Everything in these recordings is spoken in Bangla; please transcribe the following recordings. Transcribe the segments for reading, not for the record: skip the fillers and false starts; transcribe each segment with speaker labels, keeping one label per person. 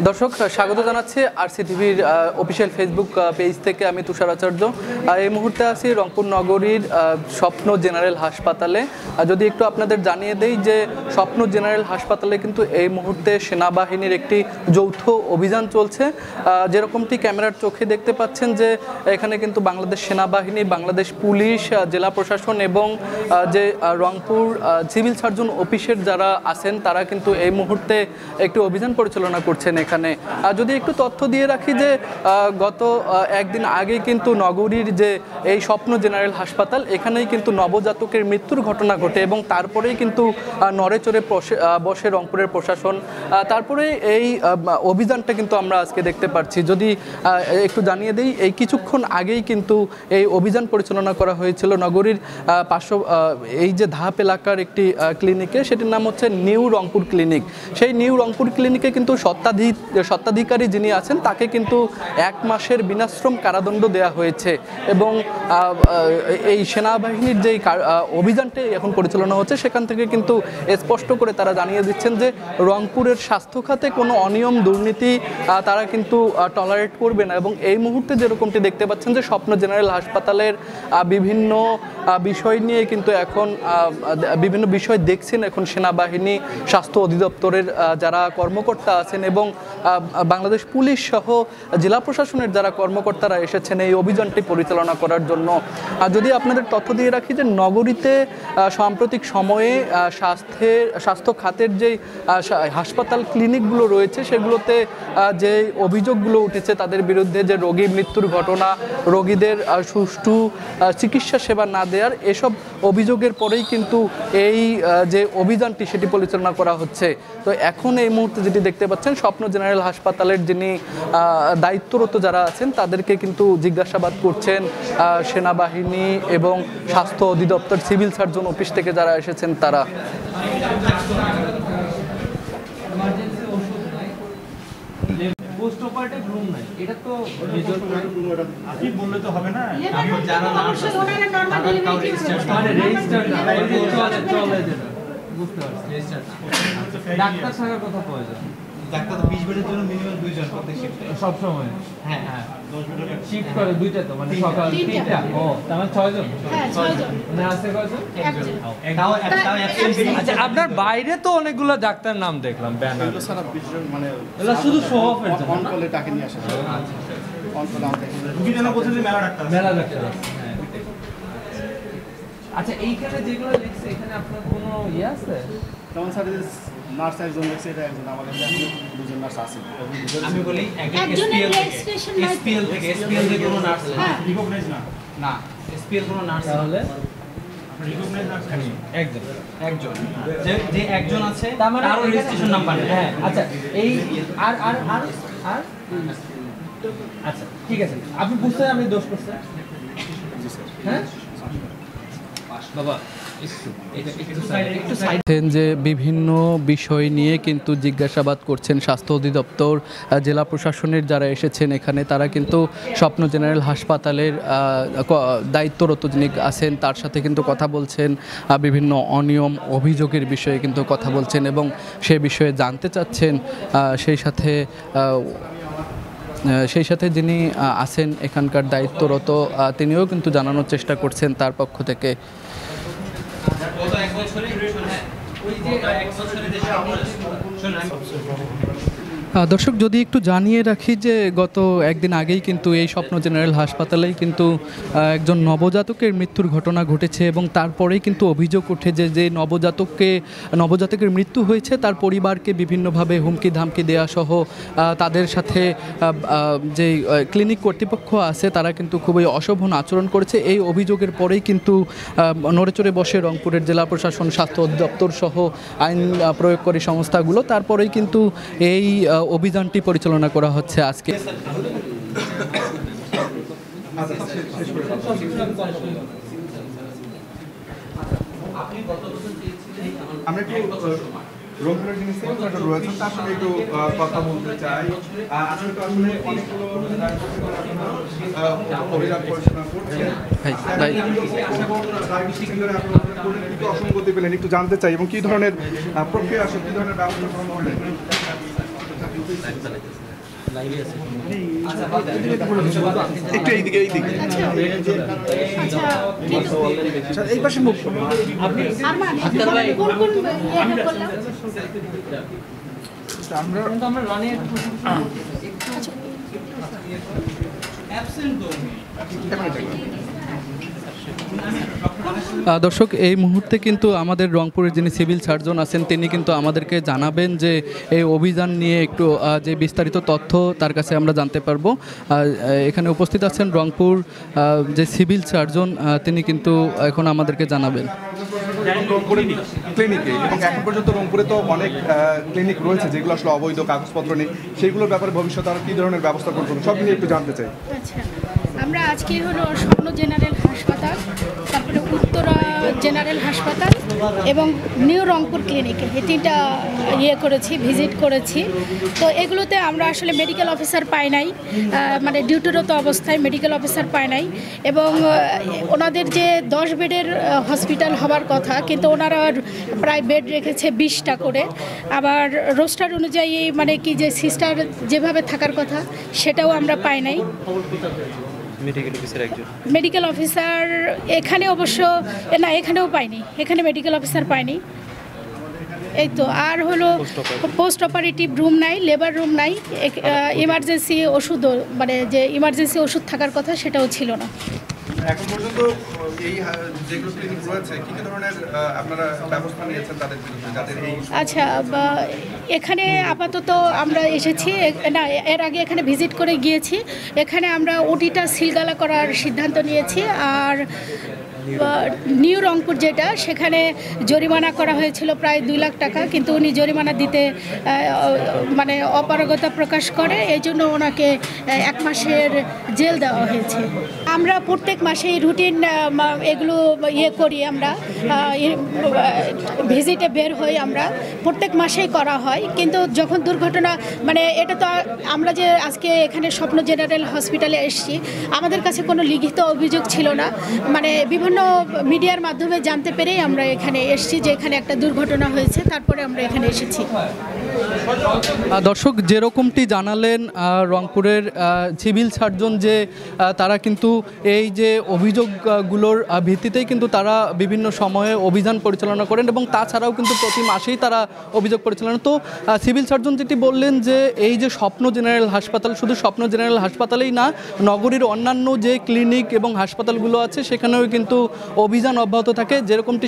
Speaker 1: দর্শক স্বাগত জানাচ্ছি আরসি টিভির অফিসিয়াল ফেসবুক পেজ থেকে। আমি তুষার আচার্য। এই মুহূর্তে আছি রংপুর নগরীর স্বপ্ন জেনারেল হাসপাতালে। যদি একটু আপনাদের জানিয়ে দেই যে স্বপ্ন জেনারেল হাসপাতালে কিন্তু এই মুহূর্তে সেনাবাহিনীর একটি যৌথ অভিযান চলছে। যেরকমটি ক্যামেরার চোখে দেখতে পাচ্ছেন যে এখানে কিন্তু বাংলাদেশ সেনাবাহিনী, বাংলাদেশ পুলিশ, জেলা প্রশাসন এবং যে রংপুর সিভিল সার্জন অফিসের যারা আছেন তারা কিন্তু এই মুহূর্তে একটি অভিযান পরিচালনা করছেন এখানে। যদি একটু তথ্য দিয়ে রাখি যে গত একদিন আগে কিন্তু নগরীর যে এই স্বপ্ন জেনারেল হাসপাতাল এখানেই কিন্তু নবজাতকের মৃত্যুর ঘটনা ঘটে এবং তারপরেই কিন্তু নড়েচড়ে বসে রংপুরের প্রশাসন। তারপরে এই অভিযানটা কিন্তু আমরা আজকে দেখতে পাচ্ছি। যদি একটু জানিয়ে দিই, এই কিছুক্ষণ আগেই কিন্তু এই অভিযান পরিচালনা করা হয়েছিল নগরীর এই যে ধাপ এলাকার একটি ক্লিনিকে, সেটির নাম হচ্ছে নিউ রংপুর ক্লিনিক। সেই নিউ রংপুর ক্লিনিকে কিন্তু স্বত্বাধিকারী যিনি আছেন তাকে কিন্তু 1 মাসের বিনাশ্রম কারাদণ্ড দেওয়া হয়েছে এবং এই সেনাবাহিনীর যেই অভিযানটি এখন পরিচালনা হচ্ছে সেখান থেকে কিন্তু স্পষ্ট করে তারা জানিয়ে দিচ্ছেন যে রংপুরের স্বাস্থ্য খাতে কোনো অনিয়ম দুর্নীতি তারা কিন্তু টলারেট করবে না। এবং এই মুহূর্তে যেরকমটি দেখতে পাচ্ছেন যে স্বপ্ন জেনারেল হাসপাতালের বিভিন্ন বিষয় নিয়ে কিন্তু এখন বিভিন্ন বিষয় দেখছেন এখন সেনাবাহিনী, স্বাস্থ্য অধিদপ্তরের যারা কর্মকর্তা আছেন এবং বাংলাদেশ পুলিশ সহ জেলা প্রশাসনের যারা কর্মকর্তারা এসেছেন এই অভিযানটি পরিচালনা করার জন্য। যদি আপনাদের তথ্য দিয়ে রাখি যে নগরীতে সাম্প্রতিক সময়ে স্বাস্থ্য খাতের যেই হাসপাতাল ক্লিনিকগুলো রয়েছে সেগুলোতে যে অভিযোগগুলো উঠেছে তাদের বিরুদ্ধে, যে রোগী মৃত্যুর ঘটনা, রোগীদের সুষ্ঠু চিকিৎসা সেবা না দেওয়ার, এসব অভিযোগের পরেই কিন্তু এই যে অভিযানটি সেটি পরিচালনা করা হচ্ছে। তো এখন এই মুহূর্তে যেটি দেখতে পাচ্ছেন স্বপ্ন জেনারেল হাসপাতালের যিনি দায়িত্বরত যারা আছেন তাদেরকে কিন্তু জিজ্ঞাসাবাদ করছেন সেনাবাহিনী এবং স্বাস্থ্য অধিদপ্তর, সিভিল সার্জন অফিস থেকে যারা এসেছেন তারা।
Speaker 2: পোস্ট অপারেটিভ রুম নাই, এটা তো আপনি বললে তো হবে না। আমি জানা না মানে রেজিস্টার না, চলে যেটা বুঝতে পারছি। রেজিস্টার ডাক্তার থাকার কথা প্রয়োজন। ডাক্তার তো 20 বেডের জন্য মিনিমাম 2 জন প্রত্যেক শিফটে সব সময়। হ্যাঁ হ্যাঁ 10 বেডের শিফট করে 2টা, তো মানে সকাল 3টা। ও তার মানে 6 জন। হ্যাঁ 6 জন। মানে আছে কয়জন? একজন। তাও অ্যাবসেন্ট। আচ্ছা, আপনার বাইরে তো অনেকগুলো ডাক্তার নাম দেখলাম ব্যানার। এগুলো সারা 20 জন, মানে এগুলো শুধু শো অফের জন্য। অন কলে টাকা নিয়ে আসে। আচ্ছা অন কলে আমাদের রুগী যেন বলছে যে মেলা ডাক্তার আছে। মেলা ডাক্তার আছে। হ্যাঁ। আচ্ছা, এইখানে যেগুলো লিখছে এখানে আপনার কোনো আছে? যেমন স্যার নার্স একজন লেখছে, এটা একজন, আমাদের দুজন নার্স আছে। আমি বলি এসপিএল থেকে কোনো নার্স রিকগনাইজ না এসপিএল কোনো নার্স তাহলে রিকগনাইজ নার্স একজন যে একজন আছে তারও রেজিস্ট্রেশন নাম্বার নেই। হ্যাঁ আচ্ছা, এই আর আচ্ছা ঠিক আছে, আপনি বুঝতে আমি দোষ করছেন। হ্যাঁ বাবা
Speaker 1: যে বিভিন্ন বিষয় নিয়ে কিন্তু জিজ্ঞাসাবাদ করছেন স্বাস্থ্য অধিদপ্তর, জেলা প্রশাসনের যারা এসেছেন এখানে তারা কিন্তু স্বপ্ন জেনারেল হাসপাতালের দায়িত্বরত যিনি আছেন তার সাথে কিন্তু কথা বলছেন, বিভিন্ন অনিয়ম অভিযোগের বিষয়ে কিন্তু কথা বলছেন এবং সে বিষয়ে জানতে চাচ্ছেন। সেই সাথে যিনি আছেন এখানকার দায়িত্বরত তিনিও কিন্তু জানানোর চেষ্টা করছেন তার পক্ষ থেকে। দর্শক যদি একটু জানিয়ে রাখি যে গত একদিন আগেই কিন্তু এই স্বপ্ন জেনারেল হাসপাতালেই কিন্তু একজন নবজাতকের মৃত্যুর ঘটনা ঘটেছে এবং তারপরেই কিন্তু অভিযোগ ওঠে যে নবজাতকের মৃত্যু হয়েছে তার পরিবারকে বিভিন্নভাবে হুমকি ধামকি দেওয়া সহ তাদের সাথে যে ক্লিনিক কর্তৃপক্ষ আছে তারা কিন্তু খুবই অশোভন আচরণ করেছে। এই অভিযোগের পরেই কিন্তু নড়েচড়ে বসে রংপুরের জেলা প্রশাসন, স্বাস্থ্য অধিদপ্তর সহ আইন প্রয়োগকারী সংস্থাগুলো। তারপরেই কিন্তু এই অভিযানটি পরিচালনা করা হচ্ছে আজকে।
Speaker 3: আমরা একটু রংপুরের জিনিস রয়েছে তার সঙ্গে একটু কথা বলতে চাই। আসলে তো আসলে অনেকগুলো অভিযান পরিচালনা করছেন, অসঙ্গতি পেলেন একটু জানতে চাই এবং কি ধরনের প্রক্রিয়া আছে, কি ধরনের ব্যবস্থা গ্রহণ করলেন? একটু এইদিকে এই পাশে মুখ
Speaker 2: আমরা রানে
Speaker 1: দর্শক এই মুহূর্তে কিন্তু আমাদের রংপুরের যিনি সিভিল সার্জন আছেন তিনি কিন্তু আমাদেরকে জানাবেন যে এই অভিযান নিয়ে একটু যে বিস্তারিত তথ্য তার কাছে আমরা জানতে পারবো। এখানে উপস্থিত আছেন রংপুর যে সিভিল সার্জন তিনি কিন্তু এখন আমাদেরকে জানাবেন।
Speaker 3: ক্লিনিকে এবং এখন পর্যন্ত রংপুরে তো অনেক ক্লিনিক রয়েছে যেগুলো আসলে অবৈধ কাগজপত্র নেই, সেইগুলোর ব্যাপারে ভবিষ্যতে আরও কী ধরনের ব্যবস্থা করবেন সব নিয়ে একটু জানতে চাই।
Speaker 4: আচ্ছা, আমরা আজকে হলো স্বপ্ন জেনারেল হাসপাতাল, তারপরে উত্তরা জেনারেল হাসপাতাল এবং নিউ রংপুর ক্লিনিকে এই তিনটা ভিজিট করেছি। তো এগুলোতে আমরা আসলে মেডিকেল অফিসার পাই নাই, মানে ডিউটিরত অবস্থায় মেডিকেল অফিসার পাই নাই এবং ওনাদের যে 10 বেডের হসপিটাল হওয়ার কথা কিন্তু ওনারা প্রায় বেড রেখেছে 20টা করে। আবার রোস্টার অনুযায়ী মানে কি যে সিস্টার যেভাবে থাকার কথা সেটাও আমরা পাই নাই। মেডিকেল অফিসার এখানে অবশ্য না, এখানেও পাইনি, এখানে মেডিকেল অফিসার পাইনি। এই তো আর হলো পোস্ট অপারেটিভ রুম নাই, লেবার রুম নাই, ইমার্জেন্সি ওষুধও মানে যে ইমার্জেন্সি ওষুধ থাকার কথা সেটাও ছিল না।
Speaker 3: এখন পর্যন্ত এই যেগুলো ক্লিনিক রয়েছে কি ধরনের আপনারা ব্যবস্থা নিয়েছেন তাদের বিরুদ্ধে যাদের এই
Speaker 4: আচ্ছা, এখানে আপাতত আমরা এসেছি না, এর আগে এখানে ভিজিট করে গিয়েছি। এখানে আমরা ওটিটা সিলগালা করার সিদ্ধান্ত নিয়েছি। আর নিউ রংপুর যেটা সেখানে জরিমানা করা হয়েছিল প্রায় 2 লাখ টাকা, কিন্তু উনি জরিমানা দিতে মানে অপারগতা প্রকাশ করে, এই জন্য ওনাকে 1 মাসের জেল দেওয়া হয়েছে। আমরা প্রত্যেক মাসেই রুটিন এগুলো করি, আমরা ভিজিটে বের হই, আমরা প্রত্যেক মাসেই করা হয়। কিন্তু যখন দুর্ঘটনা মানে এটা তো আমরা যে আজকে এখানে স্বপ্ন জেনারেল হসপিটালে এসেছি, আমাদের কাছে কোনো লিখিত অভিযোগ ছিল না, মানে বিভিন্ন মিডিয়ার মাধ্যমে জানতে পেরেই আমরা এখানে এসেছি যে এখানে একটা দুর্ঘটনা হয়েছে, তারপরে আমরা এখানে এসেছি।
Speaker 1: দর্শক যেরকমটি জানালেন রংপুরের সিভিল সার্জন যে তারা কিন্তু এই যে অভিযোগগুলোর ভিত্তিতেই কিন্তু তারা বিভিন্ন সময়ে অভিযান পরিচালনা করেন এবং তাছাড়াও কিন্তু প্রতি মাসেই তারা অভিযোগ পরিচালনা। তো সিভিল সার্জন যেটি বললেন যে এই যে স্বপ্ন জেনারেল হাসপাতাল, শুধু স্বপ্ন জেনারেল হাসপাতালেই না, নগরীর অন্যান্য যে ক্লিনিক এবং হাসপাতালগুলো আছে সেখানেও কিন্তু অভিযান অব্যাহত থাকে। যেরকমটি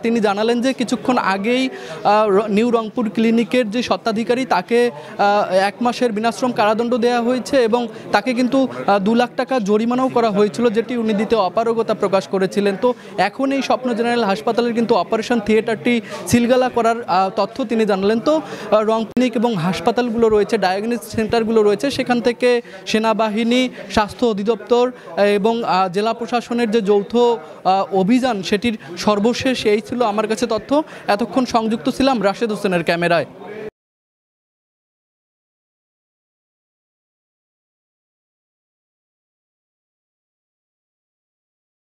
Speaker 1: তিনি জানালেন যে কিছুক্ষণ আগেই নিউ রংপুর ক্লিনিকের যে স্বত্বাধিকারী তাকে 1 মাসের বিনাশ্রম কারাদণ্ড দেওয়া হয়েছে এবং তাকে কিন্তু 2 লাখ টাকা জরিমানাও করা হয়েছিল, যেটি উনি দিতে অপারগতা প্রকাশ করেছিলেন। তো এখন এই স্বপ্ন জেনারেল হাসপাতালের কিন্তু অপারেশন থিয়েটারটি সিলগালা করার তথ্য তিনি জানালেন। তো রংপুর এবং হাসপাতালগুলো রয়েছে, ডায়াগনস্টিক সেন্টারগুলো রয়েছে, সেখান থেকে সেনাবাহিনী, স্বাস্থ্য অধিদপ্তর এবং জেলা প্রশাসনের যে যৌথ অভিযান সেটির সর্বশেষ এই ছিল আমার কাছে তথ্য। এতক্ষণ সংযুক্ত ছিলাম রাশেদ হোসেনের ক্যামেরায়।